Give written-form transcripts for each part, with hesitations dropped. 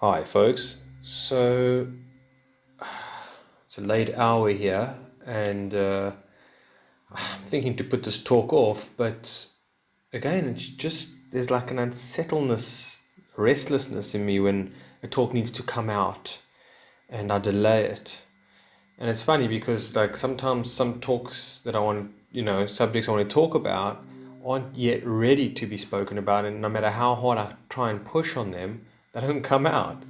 Hi, folks. So it's a late hour here, and I'm thinking to put this talk off, but again, it's just there's like an unsettledness, restlessness in me when a talk needs to come out, and I delay it. And it's funny because like sometimes some talks that I want, subjects I want to talk about aren't yet ready to be spoken about, and no matter how hard I try and push on them, they don't come out.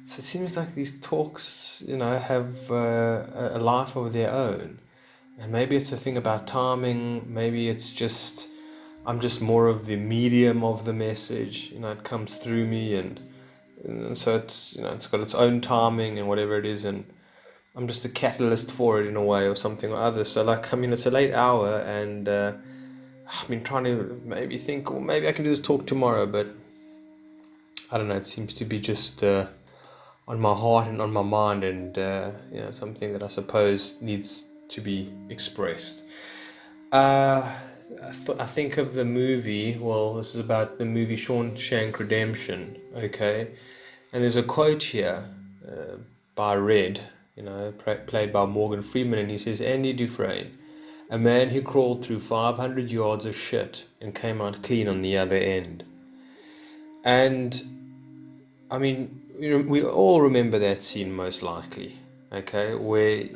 So it seems like these talks, have a life of their own. And maybe it's a thing about timing. Maybe it's just, I'm just more of the medium of the message. It comes through me, and so it's got its own timing and whatever it is. And I'm just a catalyst for it in a way or something or other. So it's a late hour, and I've been trying to maybe think, well, maybe I can do this talk tomorrow, but I don't know. It seems to be just on my heart and on my mind, and something that I suppose needs to be expressed. I think of the movie. Well, this is about the movie Shawshank Redemption. Okay, and there's a quote here by Red, played by Morgan Freeman, and he says, "Andy Dufresne, a man who crawled through 500 yards of shit and came out clean on the other end." And I mean, we all remember that scene most likely, okay, where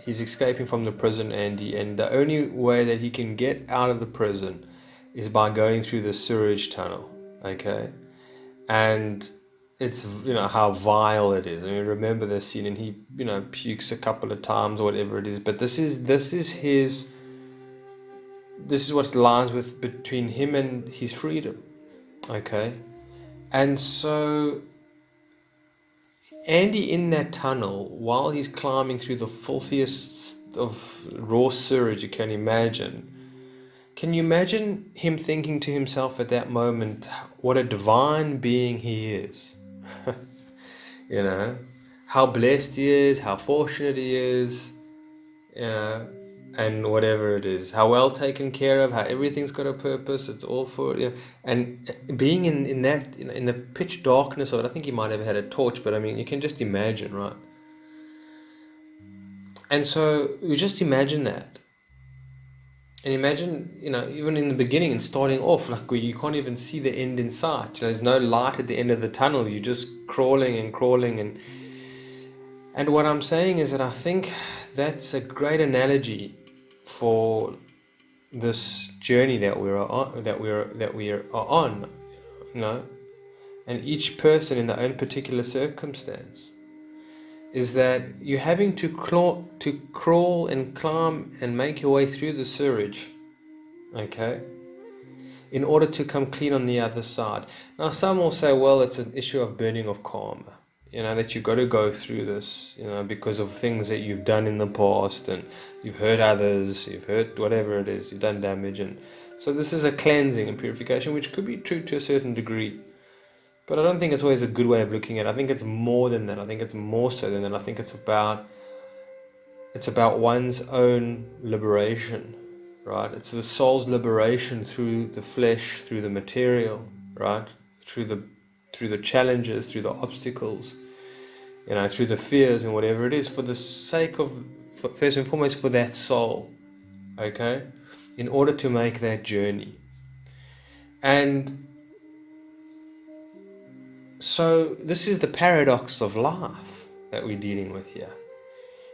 he's escaping from the prison, Andy, and the only way that he can get out of the prison is by going through the sewage tunnel, okay, and it's, how vile it is. I mean, remember this scene, and he, pukes a couple of times or whatever it is, but this is what lies with between him and his freedom, okay, and so Andy, in that tunnel, while he's climbing through the filthiest of raw sewage you can you imagine him thinking to himself at that moment, what a divine being he is? How blessed he is, how fortunate he is, and whatever it is, how well taken care of, how everything's got a purpose, it's all for, and being in that, in the pitch darkness of it. I think he might have had a torch, but I mean, you can just imagine, right? And so you just imagine that, and imagine, even in the beginning and starting off, like where you can't even see the end in sight, there's no light at the end of the tunnel, you're just crawling and crawling, and what I'm saying is that I think that's a great analogy for this journey that we are on, and each person in their own particular circumstance, is that you're having to crawl and climb and make your way through the sewage, okay, in order to come clean on the other side. Now, some will say, well, it's an issue of burning of karma. That you've got to go through this, because of things that you've done in the past, and you've hurt others, you've hurt whatever it is, you've done damage, and so this is a cleansing and purification, which could be true to a certain degree. But I don't think it's always a good way of looking at it. I think it's more than that. I think it's more so than that. I think it's about one's own liberation, right? It's the soul's liberation through the flesh, through the material, right? Through the challenges, through the obstacles, through the fears and whatever it is, for the sake of, first and foremost, for that soul, okay, in order to make that journey. And so this is the paradox of life that we're dealing with here.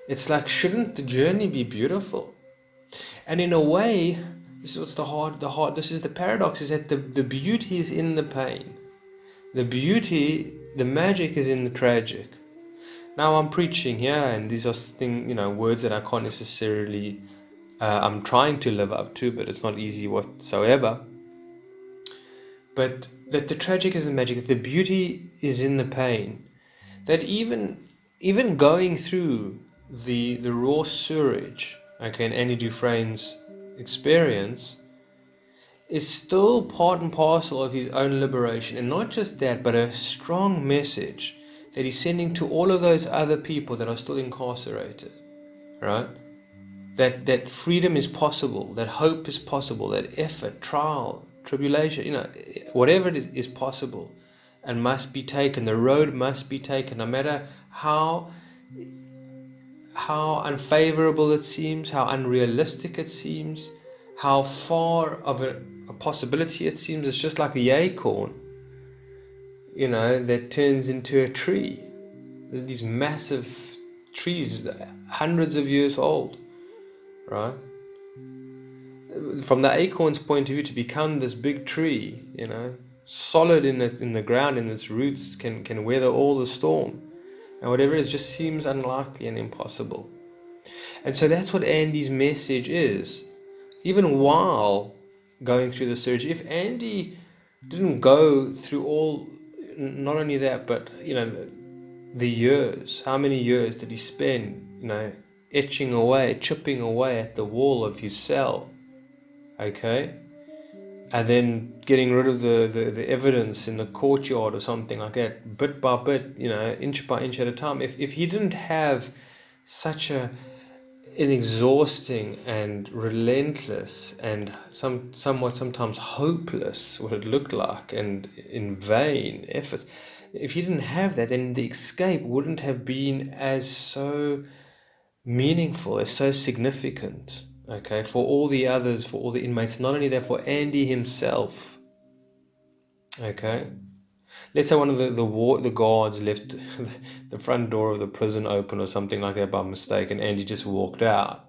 It's like, shouldn't the journey be beautiful? And in a way, this is what's this is the paradox, is that the beauty is in the pain. The beauty, the magic is in the tragic. Now I'm preaching here, and these are words that I can't necessarily, I'm trying to live up to, but it's not easy whatsoever. But that the tragic is the magic, that the beauty is in the pain. That even going through the raw sewage, okay, in Andy Dufresne's experience, is still part and parcel of his own liberation. And not just that, but a strong message that he's sending to all of those other people that are still incarcerated, right? That freedom is possible, that hope is possible, that effort, trial, tribulation, whatever it is possible. and must be taken. The road must be taken, no matter how unfavorable it seems, how unrealistic it seems, how far of a possibility it seems. It's just like the acorn, that turns into a tree. These massive trees, hundreds of years old, right? From the acorn's point of view, to become this big tree, solid in the ground, in its roots, can weather all the storm. And whatever it is just seems unlikely and impossible. And so that's what Andy's message is. Even while going through the surgery, if Andy didn't go through all, not only that, but, the years, how many years did he spend, etching away, chipping away at the wall of his cell, okay? And then getting rid of the evidence in the courtyard or something like that, bit by bit, inch by inch at a time. If he didn't have such an exhausting and relentless and somewhat sometimes hopeless, what it looked like, and in vain efforts, if he didn't have that, then the escape wouldn't have been as so meaningful, as so significant. Okay, for all the others, for all the inmates, not only that, for Andy himself. Okay, let's say one of the guards left the front door of the prison open or something like that by mistake, and Andy just walked out.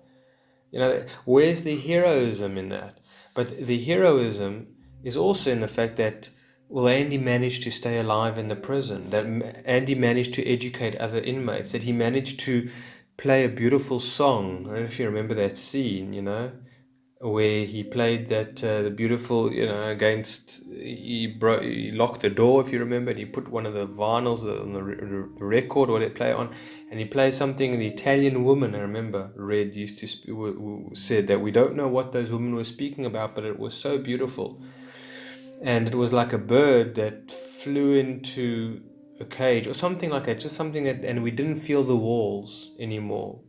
Where's the heroism in that? But the heroism is also in the fact that, Andy managed to stay alive in the prison, that Andy managed to educate other inmates, that he managed to play a beautiful song. I don't know if you remember that scene, where he played that the beautiful, against, he locked the door, if you remember, and he put one of the vinyls on the record or they play on, and he plays something. The Italian woman, I remember, Red used to said that we don't know what those women were speaking about, but it was so beautiful, and it was like a bird that flew into a cage or something like that, just something that, and we didn't feel the walls anymore.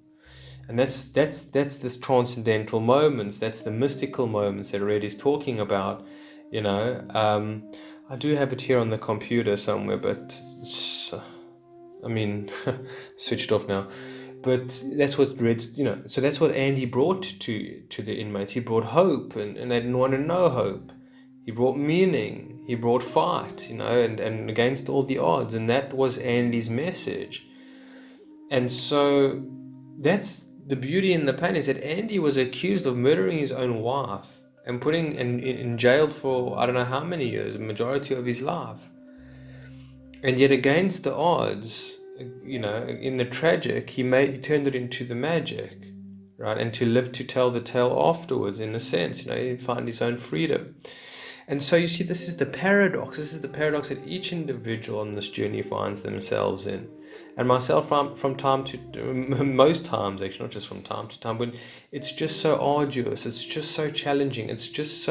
And that's this transcendental moments, that's the mystical moments that Red is talking about. I do have it here on the computer somewhere, but it's, switched off now. But that's what Red's, so that's what Andy brought to the inmates. He brought hope, and they didn't want to know hope. He brought meaning, he brought fight, and against all the odds, and that was Andy's message. And so that's the beauty and the pain, is that Andy was accused of murdering his own wife and putting in jail for I don't know how many years, the majority of his life. And yet against the odds, in the tragic, he turned it into the magic, right? And to live to tell the tale afterwards, in a sense, he found his own freedom. And so you see, this is the paradox. This is the paradox that each individual on this journey finds themselves in. And myself, from time to most times, actually, not just from time to time, when it's just so arduous, it's just so challenging, it's just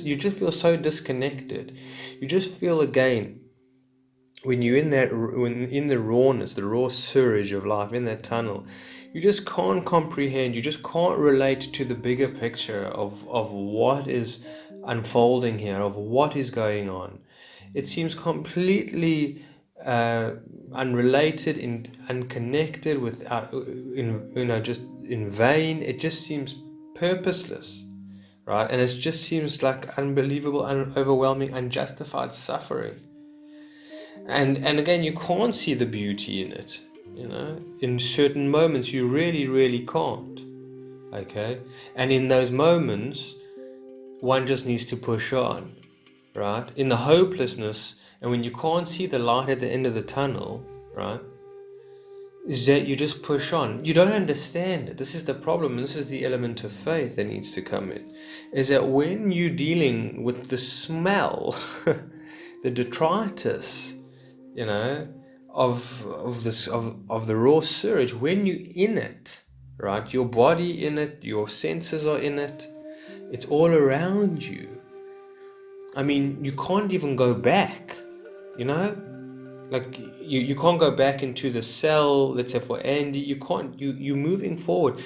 you just feel so disconnected. You just feel, again, when you're in the rawness, the raw surge of life, in that tunnel, you just can't comprehend, you just can't relate to the bigger picture of what is unfolding here, of what is going on. It seems completely unrelated and unconnected, just in vain. It just seems purposeless, right? And it just seems like unbelievable, overwhelming, unjustified suffering. And again, you can't see the beauty in it. In certain moments you really, really can't. Okay? And in those moments, one just needs to push on, right? In the hopelessness, and when you can't see the light at the end of the tunnel, right, is that you just push on. You don't understand it. This is the problem, and this is the element of faith that needs to come in, is that when you're dealing with the smell, the detritus, of the raw sewage, when you're in it, right, your body in it, your senses are in it, it's all around you. You can't even go back, like you can't go back into the cell. Let's say for Andy, you can't. You're moving forward,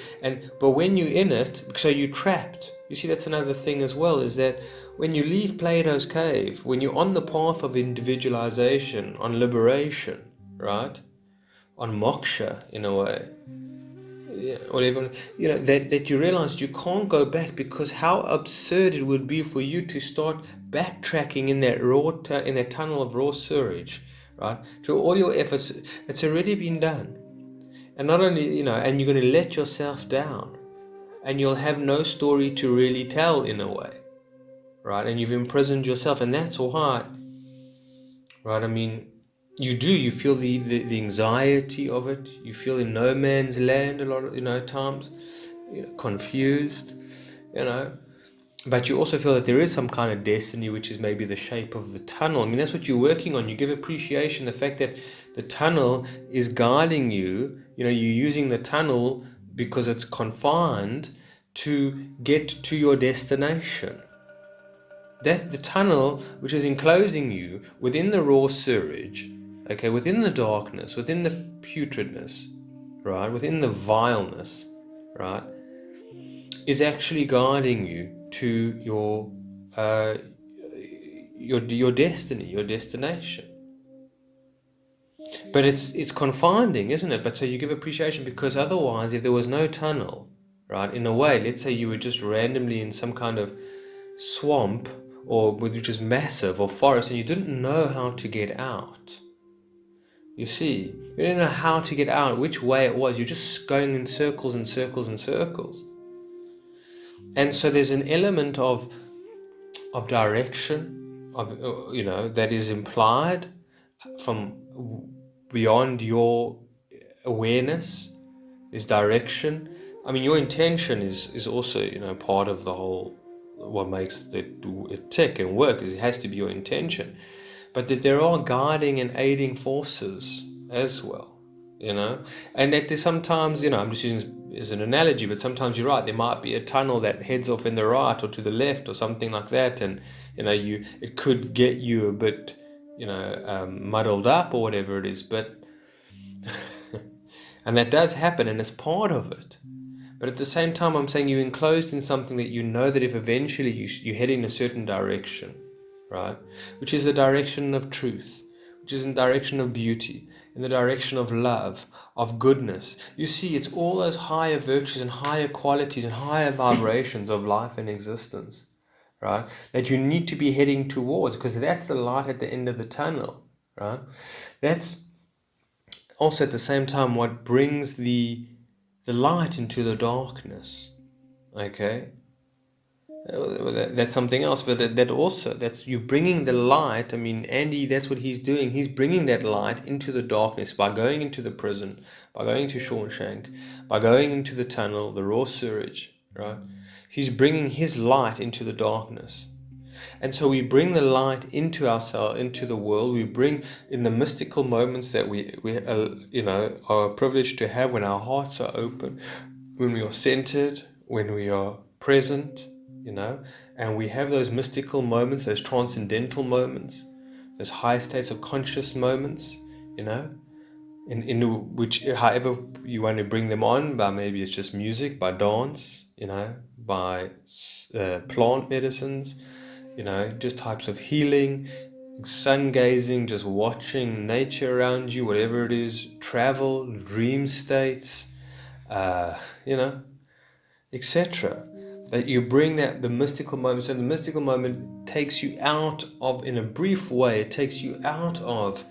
but when you're in it, so you're trapped. You see, that's another thing as well, is that when you leave Plato's cave, when you're on the path of individualization, on liberation, right? On moksha, in a way, yeah, whatever, that you realize you can't go back, because how absurd it would be for you to start backtracking in that in that tunnel of raw sewage, right? Through all your efforts, it's already been done. And not only, and you're going to let yourself down, and you'll have no story to really tell, in a way, right? And you've imprisoned yourself, and that's why, right? I mean, you feel the anxiety of it. You feel in no man's land a lot of, times, confused, but you also feel that there is some kind of destiny, which is maybe the shape of the tunnel. I mean, that's what you're working on. You give appreciation, the fact that the tunnel is guiding you. You're using the tunnel because it's confined to get to your destination. That the tunnel, which is enclosing you within the raw sewage, okay, within the darkness, within the putridness, right, within the vileness, right, is actually guiding you to your destiny, your destination. But it's confining, isn't it? But so you give appreciation, because otherwise, if there was no tunnel, right, in a way, let's say you were just randomly in some kind of swamp, or which is massive, or forest, and you didn't know how to get out. You see, you didn't know how to get out, which way it was. You're just going in circles and circles and circles. And so there's an element of direction, that is implied from beyond your awareness. Is direction. I mean, your intention is also, part of the whole. What makes it tick and work is it has to be your intention, but that there are guiding and aiding forces as well, and that there's sometimes, I'm just using as an analogy, but sometimes you're right, there might be a tunnel that heads off in the right or to the left or something like that, and it could get you a bit muddled up or whatever it is, but and that does happen, and it's part of it. But at the same time, I'm saying you're enclosed in something that that if eventually you head in a certain direction, right, which is the direction of truth, which is in the direction of beauty, in the direction of love, of goodness. You see, it's all those higher virtues and higher qualities and higher vibrations of life and existence, right, that you need to be heading towards, because that's the light at the end of the tunnel, right? That's also at the same time what brings the light into the darkness, okay? That's something else, but that's you bringing the light. I mean, Andy, that's what he's doing. He's bringing that light into the darkness by going into the prison, by going to Shawshank, by going into the tunnel, the raw sewage, right? He's bringing his light into the darkness. And so we bring the light into ourselves, into the world. We bring in the mystical moments that we are privileged to have when our hearts are open, when we are centered, when we are present, and we have those mystical moments, those transcendental moments, those high states of conscious moments, in which, however you want to bring them on, by maybe it's just music, by dance, by plant medicines, just types of healing, sun gazing, just watching nature around you, whatever it is, travel, dream states, etc. That you bring the mystical moment. So the mystical moment takes you out of, in a brief way, it takes you out of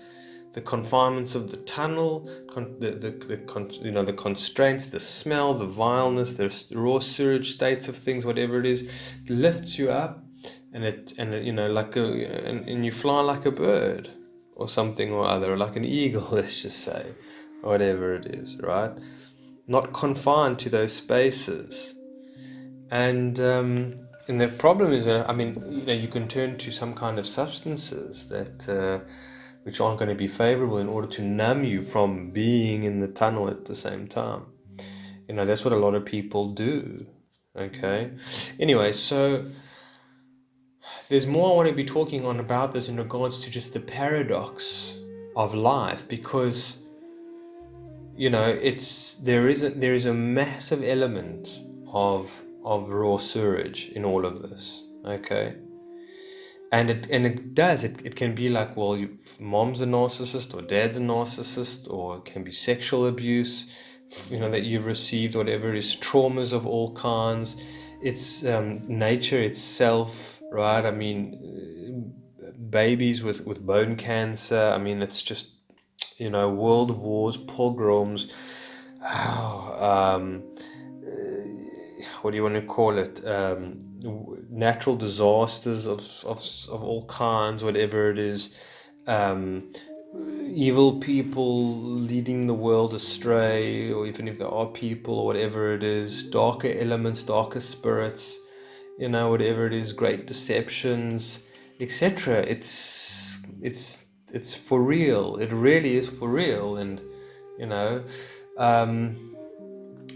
the confinements of the tunnel, the constraints, the smell, the vileness, the raw sewage states of things, whatever it is, it lifts you up. And you fly like a bird or something or other, like an eagle, let's just say, or whatever it is, right? Not confined to those spaces. And the problem is, you can turn to some kind of substances that which aren't going to be favorable in order to numb you from being in the tunnel at the same time. That's what a lot of people do. Okay. Anyway, so there's more I want to be talking on about this in regards to just the paradox of life, because there is a massive element of raw sewage in all of this. Okay, And it can be like, well, mom's a narcissist or dad's a narcissist, or it can be sexual abuse, that you've received, whatever it is, traumas of all kinds. It's nature itself, right? I mean, babies with bone cancer. I mean, it's just, world wars, pogroms, what do you want to call it? Natural disasters of all kinds, whatever it is. Evil people leading the world astray, or even if there are people or whatever it is, darker elements, darker spirits, whatever it is, great deceptions, etc. It's for real. It really is for real. And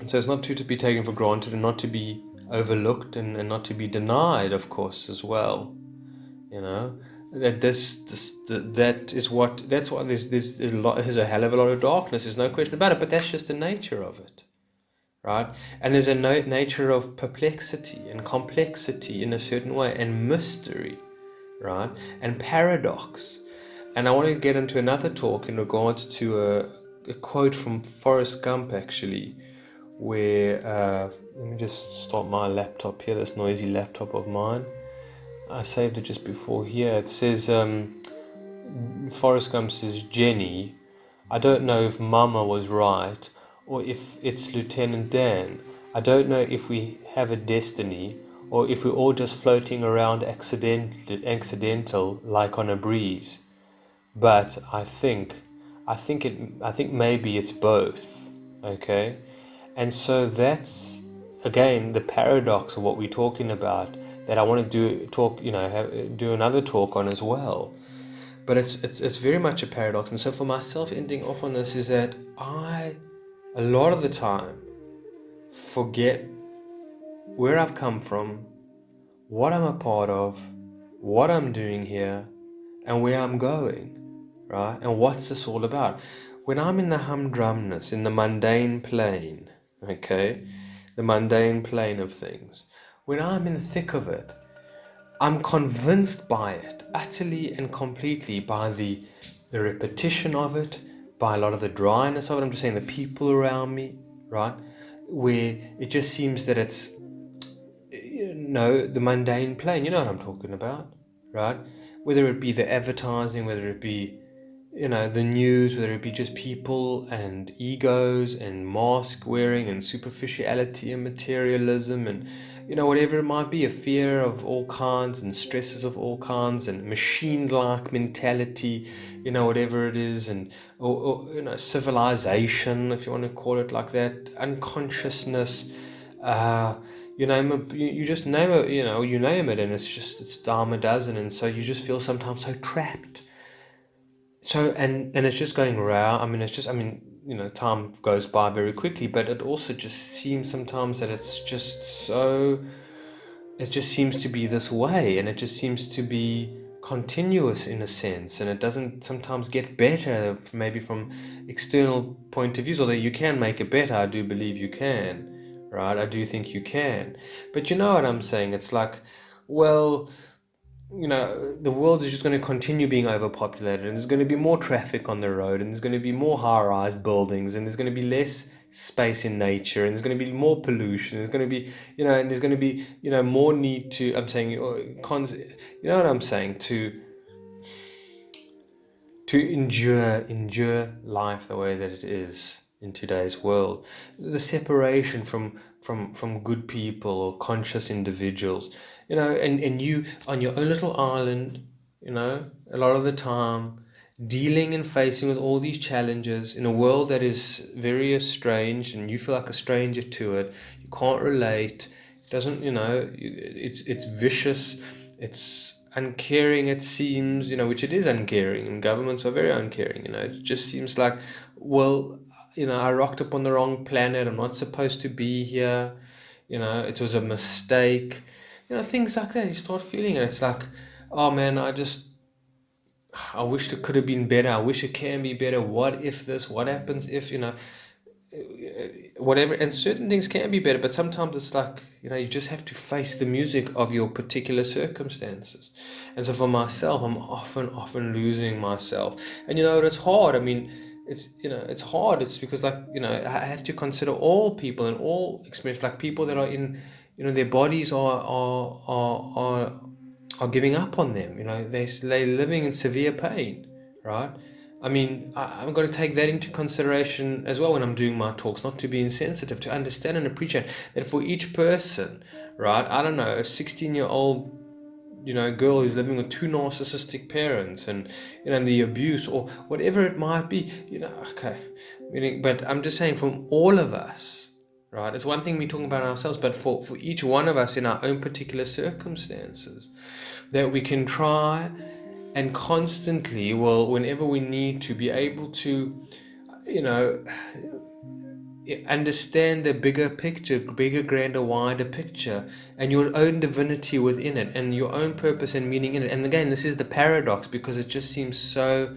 so it's not to be taken for granted, and not to be overlooked, and not to be denied, of course, as well. That that's why there's a hell of a lot of darkness. There's no question about it. But that's just the nature of it, right? And there's a nature of perplexity and complexity in a certain way, and mystery, right? And paradox. And I want to get into another talk in regards to a quote from Forrest Gump, actually, where let me just start my laptop here, this noisy laptop of mine. I saved it just before here. It says, Forrest Gump says, "Jenny, I don't know if Mama was right, or if it's Lieutenant Dan. I don't know if we have a destiny, or if we're all just floating around accidental like on a breeze. But I think maybe it's both." Okay? And so that's, again, the paradox of what we're talking about, that I want to do another talk on as well. But it's very much a paradox. And so for myself, ending off on this is that I, a lot of the time, forget where I've come from, what I'm a part of, what I'm doing here, and where I'm going, right? And what's this all about? When I'm in the humdrumness, in the mundane plane, okay, the mundane plane of things, when I'm in the thick of it, I'm convinced by it, utterly and completely, by the repetition of it, by a lot of the dryness of it. I'm just saying the people around me, right? Where it just seems that it's, the mundane plane, you know what I'm talking about, right? Whether it be the advertising, whether it be, the news, whether it be just people and egos and mask wearing and superficiality and materialism and, whatever it might be, a fear of all kinds and stresses of all kinds and machine-like mentality, whatever it is, and or civilization, if you want to call it like that, unconsciousness, you name it, you just name it, you name it, and it's dime a dozen, and so you just feel sometimes so trapped. So, and it's just going around. Time goes by very quickly, but it also just seems sometimes that it just seems to be this way, and it just seems to be continuous in a sense, and it doesn't sometimes get better, maybe from external point of views, although you can make it better. I do believe you can, right? I do think you can. But you know what I'm saying? It's like, well, the world is just going to continue being overpopulated, and there's going to be more traffic on the road, and there's going to be more high-rise buildings, and there's going to be less space in nature, and there's going to be more pollution. There's going to be, and there's going to be, more need to, I'm saying, you know what I'm saying, to endure life the way that it is in today's world. The separation from good people or conscious individuals, and you on your own little island, a lot of the time dealing and facing with all these challenges in a world that is very estranged, and you feel like a stranger to it. You can't relate. It doesn't, it's vicious. It's uncaring, it seems, which it is uncaring, and governments are very uncaring. It just seems like, well, I rocked up on the wrong planet. I'm not supposed to be here. It was a mistake. Things like that. You start feeling it. It's like, oh man, I wish it could have been better. I wish it can be better. What if this? What happens if, whatever, and certain things can be better, but sometimes it's like, you just have to face the music of your particular circumstances. And so for myself, I'm often losing myself, and it's hard. I mean, it's hard. It's because, like, I have to consider all people and all experience, like people that are in, their bodies are giving up on them. They're living in severe pain, right? I mean, I'm going to take that into consideration as well when I'm doing my talks, not to be insensitive, to understand and appreciate that for each person, right? I don't know, a 16-year-old, girl who's living with two narcissistic parents, and, the abuse or whatever it might be, okay. But I'm just saying, from all of us, right? It's one thing we talking about ourselves, but for each one of us in our own particular circumstances, that we can try and constantly, whenever we need to, be able to, understand the bigger picture, bigger, grander, wider picture, and your own divinity within it, and your own purpose and meaning in it. And again, this is the paradox, because it just seems so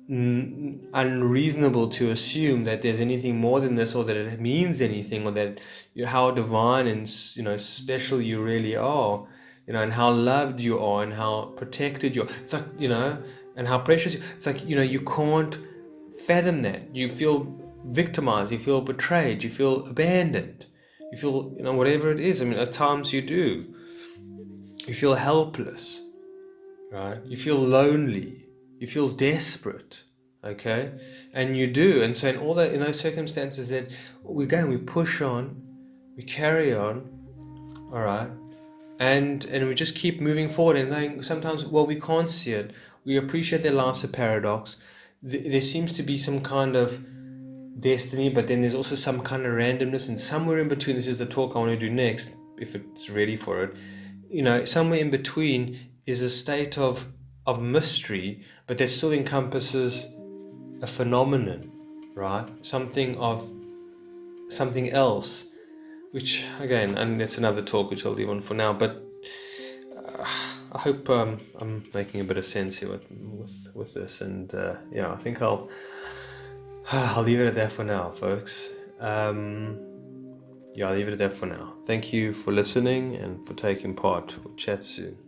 unreasonable to assume that there's anything more than this, or that it means anything, or that how divine and special you really are, and how loved you are, and how protected you are. It's like, and how precious it's like, you can't fathom that. You feel victimized, you feel betrayed, you feel abandoned, you feel, whatever it is. I mean, at times you do. You feel helpless, right? You feel lonely, you feel desperate, okay? And you do. And so in those circumstances, that we push on, we carry on, all right? And we just keep moving forward. And then sometimes, we can't see it. We appreciate that life's a paradox. There seems to be some kind of destiny, but then there's also some kind of randomness, and somewhere in between, this is the talk I want to do next, if it's ready for it. Somewhere in between is a state of mystery, but that still encompasses a phenomenon, right? Something else, which, again, and it's another talk which I'll leave on for now, but I hope I'm making a bit of sense here with this, and I think I'll leave it at that for now, folks. I'll leave it at that for now. Thank you for listening and for taking part. We'll chat soon.